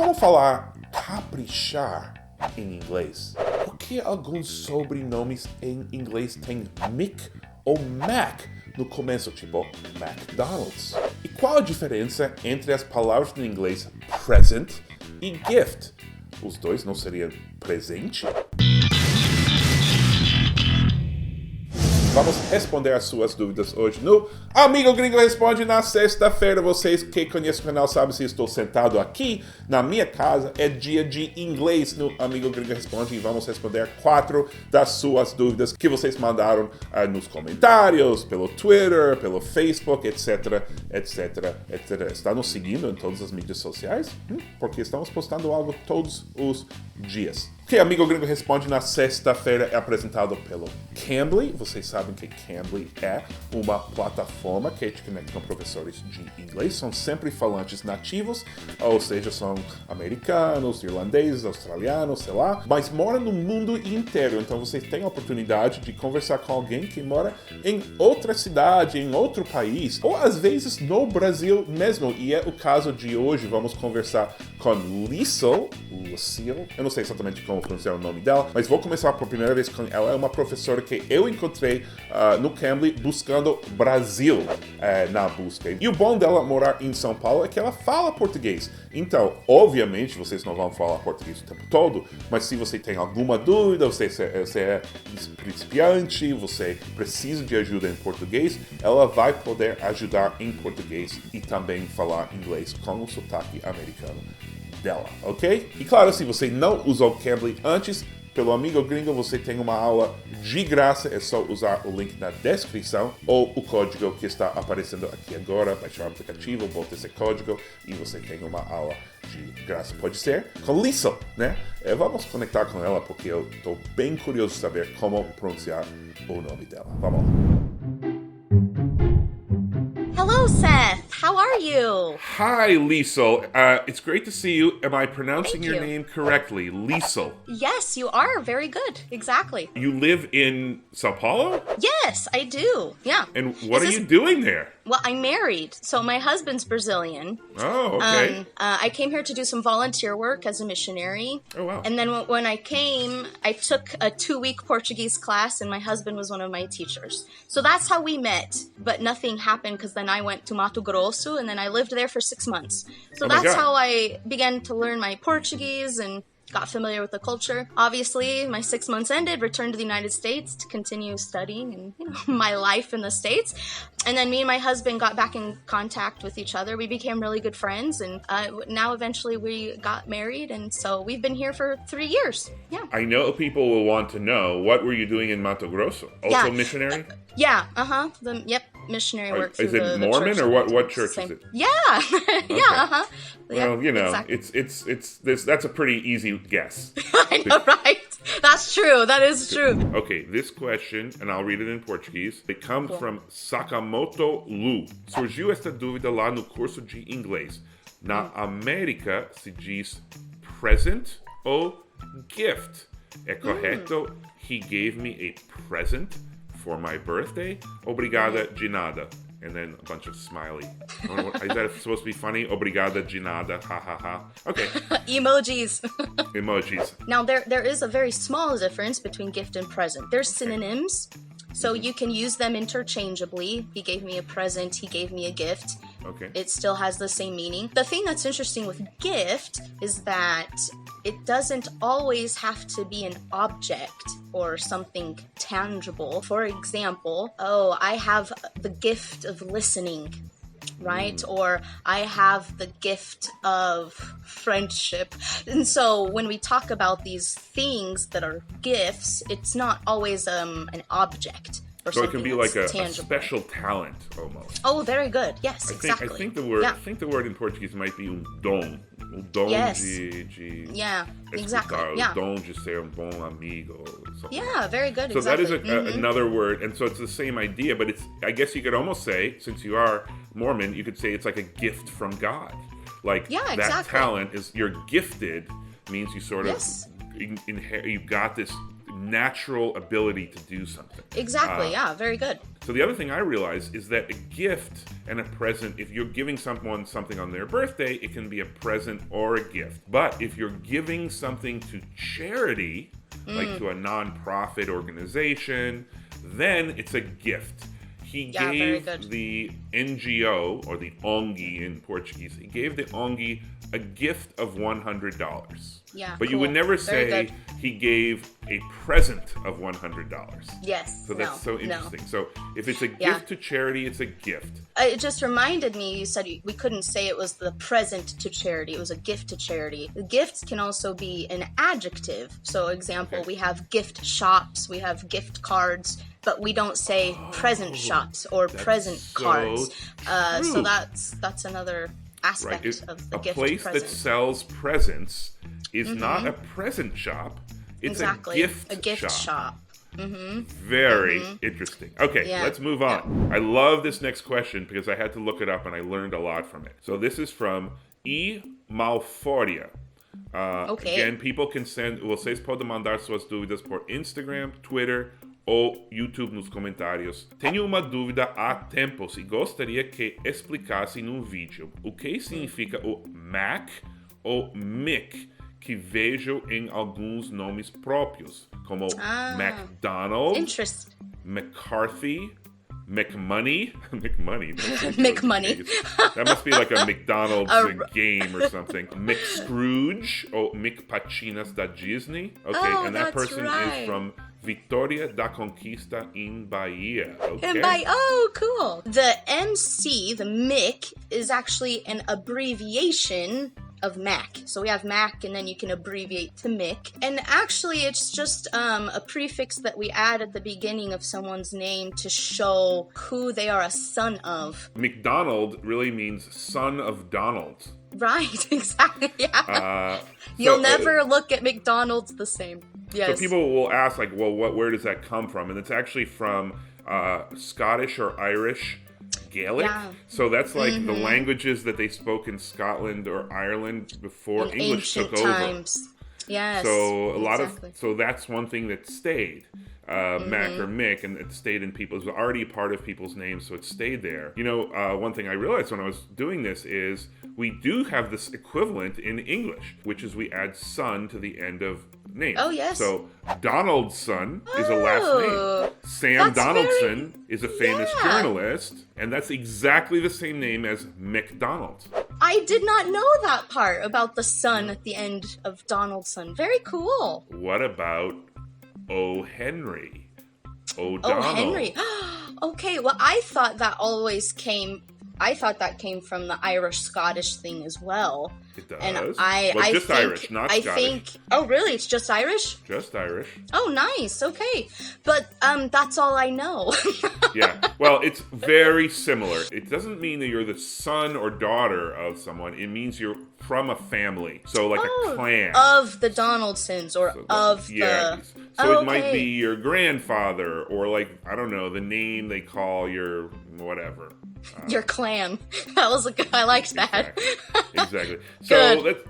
Como falar caprichar em inglês? Por que alguns sobrenomes em inglês têm Mick ou Mac no começo, tipo McDonald's? E qual a diferença entre as palavras em inglês present e gift? Os dois não seriam presente? Vamos responder as suas dúvidas hoje no Amigo Gringo Responde na sexta-feira. Vocês que conhecem o canal sabem se estou sentado aqui na minha casa. É dia de inglês no Amigo Gringo Responde e vamos responder 4 das suas dúvidas que vocês mandaram nos comentários, pelo Twitter, pelo Facebook, etc, etc, etc. Está nos seguindo em todas as mídias sociais? Porque estamos postando algo todos os dias. Que Amigo Gringo Responde na sexta-feira é apresentado pelo Cambly. Vocês sabem que Cambly é uma plataforma que te conecta com professores de inglês. São sempre falantes nativos, ou seja, são americanos, irlandeses, australianos, sei lá, mas moram no mundo inteiro. Então vocês têm a oportunidade de conversar com alguém que mora em outra cidade, em outro país, ou às vezes no Brasil mesmo. E é o caso de hoje. Vamos conversar com Liesl. Eu não sei exatamente como pronunciar o nome dela, mas vou começar por primeira vez com ela. É uma professora que eu encontrei no Cambly buscando Brasil na busca. E o bom dela morar em São Paulo é que ela fala português. Então, obviamente, vocês não vão falar português o tempo todo, mas se você tem alguma dúvida, você é principiante, você precisa de ajuda em português, ela vai poder ajudar em português e também falar inglês com o sotaque americano dela, ok? E claro, se você não usou Cambly antes, pelo Amigo Gringo você tem uma aula de graça, é só usar o link na descrição ou o código que está aparecendo aqui agora, baixar o aplicativo, bota esse código e você tem uma aula de graça. Pode ser com Liesl, né? Vamos conectar com ela porque eu estou bem curioso de saber como pronunciar o nome dela. Vamos lá. Hello, Seth. How are you? Hi, Liesl. It's great to see you. Am I pronouncing Thank your you. name correctly? Liesl. Yes, you are. Very good. Exactly. You live in Sao Paulo? Yes, I do. Yeah. And what Is are this- you doing there? Well, I'm married, so my husband's Brazilian. Oh, okay. I came here to do some volunteer work as a missionary. Oh, wow. And then when I came, I took a 2-week Portuguese class, and my husband was one of my teachers. So that's how we met. But nothing happened because then I went to Mato Grosso, and then I lived there for 6 months. So Oh my that's God. how I began to learn my Portuguese and got familiar with the culture. Obviously, my 6 months ended, returned to the United States to continue studying and my life in the States. And then me and my husband got back in contact with each other. We became really good friends, and now eventually we got married, and so we've been here for 3 years. Yeah. I know people will want to know, what were you doing in Mato Grosso? Also Yeah. missionary? Yeah, Yep, missionary work through Is it the Mormon church or I went what to. church Same. is it? Yeah, yeah, Well, you know, exactly. that's a pretty easy guess. I know, right? That's true. That is true. Okay, this question, and I'll read it in Portuguese. It comes from Sakamoto Lu. Surgiu esta dúvida lá no curso de inglês. Na América se diz present ou gift? É correto? He gave me a present for my birthday? Obrigada de nada. And then a bunch of smiley. Is that supposed to be funny? Obrigada de nada. Ha ha ha. Okay. Emojis. Emojis. Now, there is a very small difference between gift and present. There's synonyms, so you can use them interchangeably. He gave me a present, he gave me a gift. Okay. It still has the same meaning. The thing that's interesting with gift is that it doesn't always have to be an object or something tangible. For example, I have the gift of listening, right? Or I have the gift of friendship. And so when we talk about these things that are gifts, it's not always an object. Or So it can be like a tangible. special talent almost. Oh, very good. Yes, exactly. I think the word Yeah. I think the word in Portuguese might be dom. O dom Yes. de Yeah, escutar, exactly. o Yeah. dom de ser bom amigo. Something. Yeah, very good. So exactly. that is another word, and so it's the same idea, but it's, I guess you could almost say, since you are Mormon, you could say it's like a gift from God. Like, Yeah, that exactly. talent is, you're gifted, means you sort of, Yes. you've got this natural ability to do something. Exactly, yeah, very good. So the other thing I realize is that a gift and a present, if you're giving someone something on their birthday, it can be a present or a gift. But if you're giving something to charity, like to a non-profit organization, then it's a gift. He gave the NGO, or the ONG in Portuguese, he gave the ONG a gift of $100. Yeah, but you would never say he gave a present of $100. Yes. So that's so interesting. So if it's a gift to charity, it's a gift. It just reminded me, you said we couldn't say it was the present to charity. It was a gift to charity. The gifts can also be an adjective. So example, we have gift shops, we have gift cards, but we don't say present shops or present cards. So that's another aspect of the gift place present. that sells presents is not a present shop. It's a gift shop. Very interesting. Okay, let's move on. I love this next question because I had to look it up and I learned a lot from it. So this is from E. Malforia. Again, people can send, vocês podem mandar suas dúvidas por Instagram, Twitter ou YouTube nos comentários. Tenho uma dúvida há tempos e gostaria que explicasse num vídeo. O que significa o Mac ou Mick que vejo em alguns nomes próprios, como McDonald's, McCarthy, McMoney. McMoney. McMoney. That must be like a McDonald's game or something. McScrooge or McPachinas da Disney. Okay, and that person is from Vitória da Conquista in Bahia. Okay. Cool. The MC, the Mick, is actually an abbreviation of Mac. So we have Mac and then you can abbreviate to Mick. And actually it's just a prefix that we add at the beginning of someone's name to show who they are a son of. McDonald really means son of Donald. Right, exactly. Yeah. You'll never look at McDonald's the same. Yes. So people will ask, like, well, where does that come from? And it's actually from Scottish or Irish Gaelic. Yeah. So that's like the languages that they spoke in Scotland or Ireland before in English took times. over. Yes. So so that's one thing that stayed. Mac or Mick, and it stayed in people. It was already part of people's names, so it stayed there. You know, one thing I realized when I was doing this is we do have this equivalent in English, which is we add son to the end of names. Oh, yes. So Donaldson is a last name. Sam Donaldson is a famous journalist, and that's exactly the same name as McDonald. I did not know that part about the son at the end of Donaldson. Very cool. What about O. Henry? O'Donnell. Oh, Henry. Okay, well, I thought that came from the Irish-Scottish thing as well. It does. And just think, Irish, not Scottish. Oh, really? It's just Irish? Just Irish. Oh, nice. Okay. But that's all I know. Yeah. Well, it's very similar. It doesn't mean that you're the son or daughter of someone. It means you're from a family. So like a clan. Of the Donaldsons or the... So it might be your grandfather or like, I don't know, the name they call your whatever. Your clan. I liked that. Exactly. So that's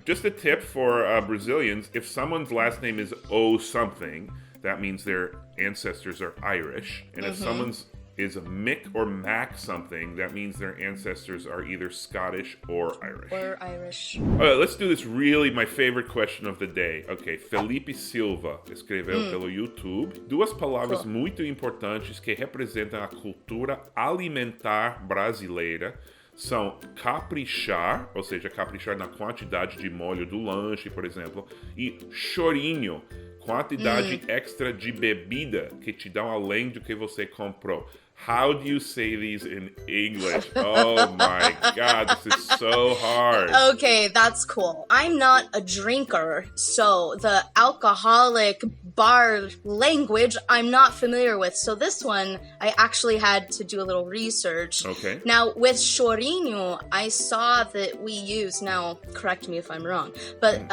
just a tip for Brazilians. If someone's last name is O something, that means their ancestors are Irish. And if someone's is Mick or Mac something, that means their ancestors are either Scottish or Irish. All right, let's do this my favorite question of the day. Ok, Felipe Silva escreveu pelo YouTube duas palavras muito importantes que representam a cultura alimentar brasileira. São caprichar, ou seja, caprichar na quantidade de molho do lanche, por exemplo, e chorinho, quantidade extra de bebida que te dão além do que você comprou. How do you say these in English? Oh my God, this is so hard. Okay, that's cool. I'm not a drinker, so the alcoholic bar language I'm not familiar with. So this one, I actually had to do a little research. Okay. Now, with chorinho, I saw that we use, now correct me if I'm wrong, but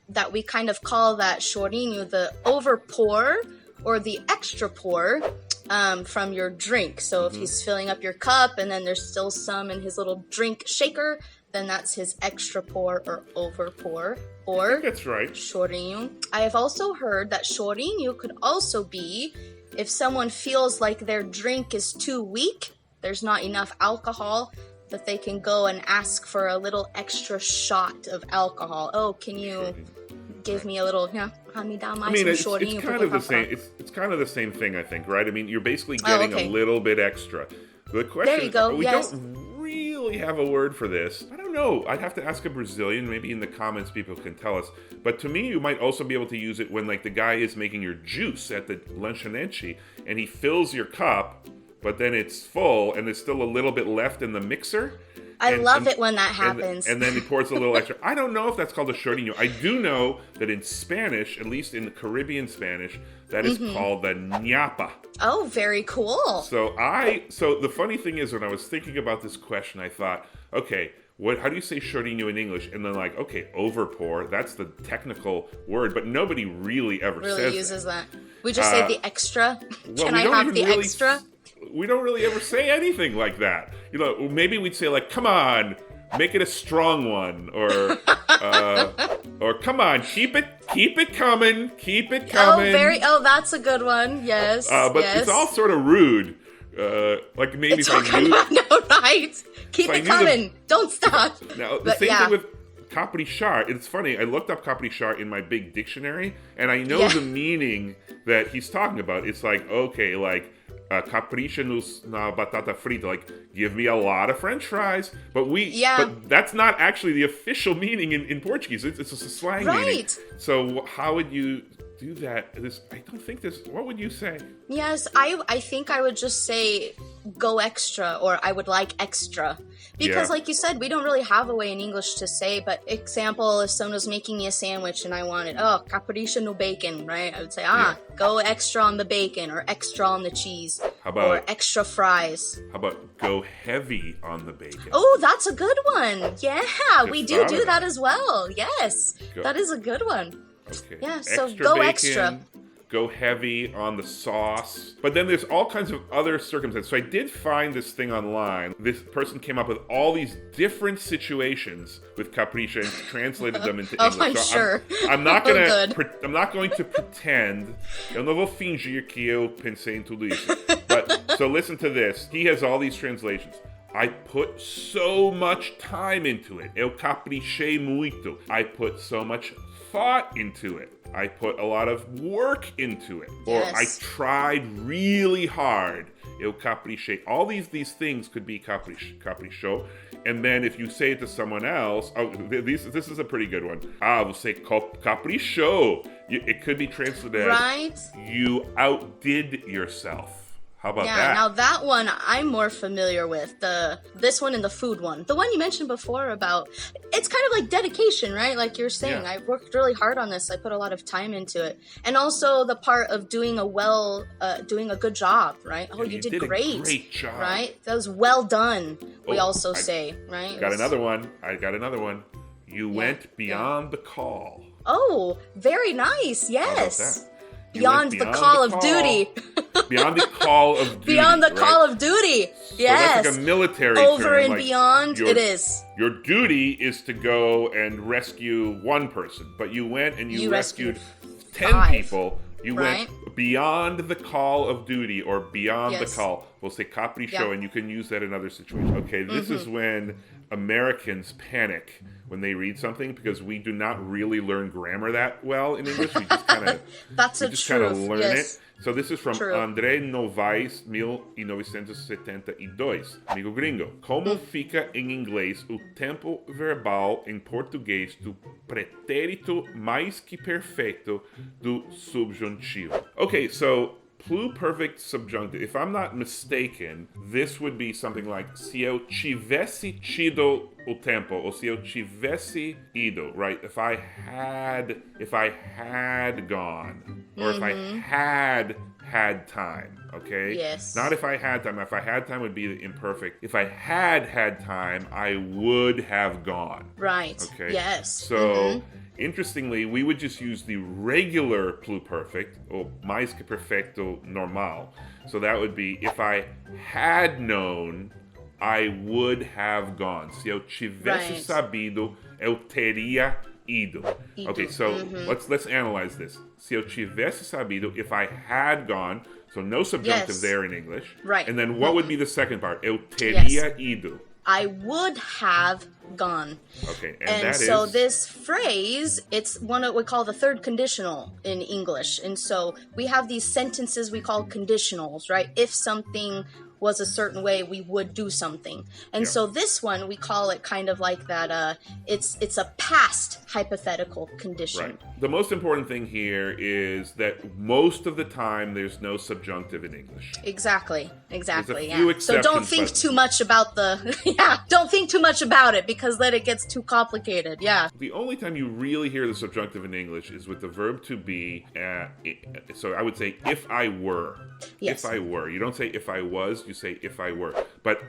that we kind of call that chorinho the over pour or the extra pour. From your drink. So if he's filling up your cup and then there's still some in his little drink shaker, then that's his extra pour or over pour. I Or think that's right. chorinho. I have also heard that chorinho could also be if someone feels like their drink is too weak, there's not enough alcohol, that they can go and ask for a little extra shot of alcohol. Oh, can you give me a little, I mean, it's kind of the same. It's kind of the same thing, I think, right? I mean, you're basically getting a little bit extra. The question, there you go. We yes. don't really have a word for this. I don't know. I'd have to ask a Brazilian. Maybe in the comments people can tell us. But to me, you might also be able to use it when, like, the guy is making your juice at the lanchonete, and he fills your cup, but then it's full, and there's still a little bit left in the mixer. I love it when that happens. And then he pours a little extra. I don't know if that's called a chorinho. I do know that in Spanish, at least in the Caribbean Spanish, that is called the ñapa. Oh, very cool. So the funny thing is, when I was thinking about this question, I thought, okay, how do you say chorinho in English? And then like, okay, overpour, that's the technical word, but nobody really ever uses that. We just say the extra. Well, Can I have the extra? We don't really ever say anything like that. You know, maybe we'd say like, come on, make it a strong one, or come on, keep it coming. Oh, that's a good one. Yes. But it's all sort of rude. Like maybe if I knew. No, right. Keep it coming. Don't stop. Now the same thing with caprichar. It's funny. I looked up caprichar in my big dictionary, and I know the meaning that he's talking about. It's like, okay, like. Capricha na batata frita, like give me a lot of French fries, but that's not actually the official meaning in Portuguese. It's a slang meaning. So how would you do that? I don't think this. What would you say? Yes, I think I would just say go extra, or I would like extra. Because like you said, we don't really have a way in English to say, but example, if someone was making me a sandwich and I wanted, capricha no bacon, right? I would say, go extra on the bacon, or extra on the cheese, or extra fries. How about go heavy on the bacon? Oh, that's a good one. Yeah, we do that as well. Yes, that is a good one. Okay. Yeah, so go bacon, extra. Go heavy on the sauce. But then there's all kinds of other circumstances. So I did find this thing online. This person came up with all these different situations with capricha and translated them into English. I'm sure. I'm not going to pretend. Eu não vou fingir que eu pensei em tudo isso. But so listen to this. He has all these translations. I put so much time into it. Eu caprichei muito. I put so much thought into it. I put a lot of work into it. Or I tried really hard. Eu caprichei. All these things could be caprichou. And then if you say it to someone else, this is a pretty good one. We'll say caprichou. It could be translated as you outdid yourself. How about that? Now that one I'm more familiar with. This one and the food one. The one you mentioned before about, it's kind of like dedication, right? Like you're saying, I worked really hard on this. I put a lot of time into it. And also the part of doing a good job, right? Oh, you did great. Great job. Right? That was well done, we also say, right? I got another one. You went beyond the call. Oh, very nice. Yes. Beyond the call of duty. Beyond the call of duty. Beyond the call of duty. Yes. So that's like a military Over term. and beyond, it is. Your duty is to go and rescue one person, but you went and you rescued 10 people. You went beyond the call of duty, or beyond the call. We'll say capricho, and you can use that in other situations. Okay, this is when Americans panic when they read something, because we do not really learn grammar that well in English. We just kind of learn it. So this is from André Novaes, 1972. Amigo gringo, como fica em inglês o tempo verbal em português do pretérito mais que perfeito do subjuntivo? Okay, so pluperfect subjunctive. If I'm not mistaken, this would be something like se eu tivesse tido o tempo, or se eu tivesse ido, right? If I had gone, or if I had time, okay? Yes. Not if I had time. If I had time would be the imperfect. If I had time, I would have gone. Right. Okay. Yes. So, interestingly, we would just use the regular pluperfect, or mais que perfeito normal. So that would be, if I had known I would have gone. Se eu tivesse Right. sabido, eu teria ido. Okay, so let's analyze this. Se eu tivesse sabido, if I had gone, so no subjunctive Yes. there in English. Right. And then what would be the second part? Eu teria ido. I would have gone. Okay, And that so is... this phrase, it's what we call the third conditional in English. And so we have these sentences we call conditionals, right? If something was a certain way, we would do something. And Yeah. so this one, we call it kind of like that, it's a past hypothetical condition. Right. The most important thing here is that most of the time there's no subjunctive in English. Exactly. There's a few Yeah. So exceptions, don't think but- too much about don't think too much about it because then it gets too complicated. Yeah. The only time you really hear the subjunctive in English is with the verb to be. So I would say if I were. Yes. If I were. You don't say if I was, you say if I were. But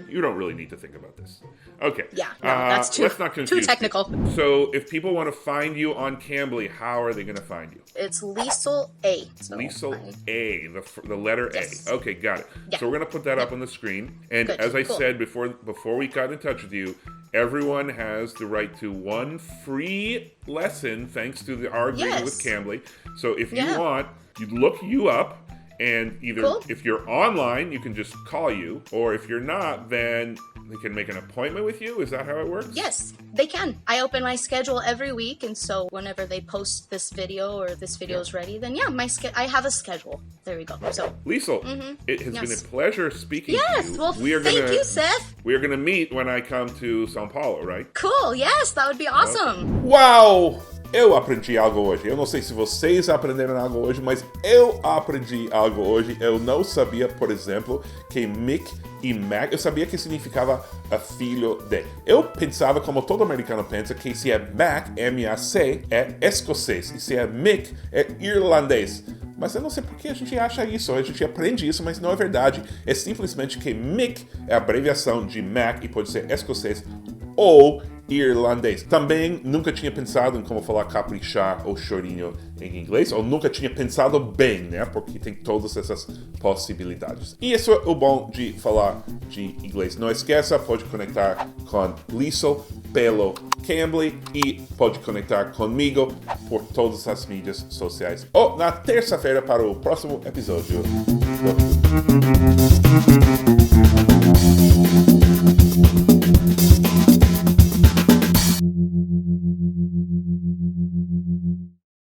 you don't really need to think about this. Okay. Yeah, no, that's too- let's not confuse too technical. people. So if people want to find you on Cambly, how are they going to find you? It's Liesel A. So Liesel I- A, the letter Yes. A. Okay, got it. Yeah. So we're going to put that up on the screen. And Good, as I cool. said before we got in touch with you, everyone has the right to one free lesson thanks to our agreement with Yes. Cambly. So if you Yeah. want, you look you up. And either Cool. if you're online, you can just call you, or if you're not, then they can make an appointment with you. Is that how it works? Yes, they can. I open my schedule every week, and so whenever they post this video or this video is ready, then yeah, I have a schedule. There we go. So Liesel, it has Yes. been a pleasure speaking to yes, you. well, We are thank gonna- you, Seth. We are going to meet when I come to São Paulo, right? Cool. Yes, that would be awesome. Uau! Eu aprendi algo hoje. Eu não sei se vocês aprenderam algo hoje, mas eu aprendi algo hoje. Eu não sabia, por exemplo, que Mick e Mac, eu sabia que significava filho de. Eu pensava, como todo americano pensa, que se é Mac, M-A-C, é escocês. E se é Mick, é irlandês. Mas eu não sei por que a gente acha isso, a gente aprende isso, mas não é verdade. É simplesmente que Mick é a abreviação de Mac e pode ser escocês ou irlandês. Também nunca tinha pensado em como falar caprichar ou chorinho em inglês, ou nunca tinha pensado bem, né? Porque tem todas essas possibilidades. E isso é o bom de falar de inglês. Não esqueça, pode conectar com Liesel pelo Cambly e pode conectar comigo por todas as mídias sociais. Ou na terça-feira para o próximo episódio.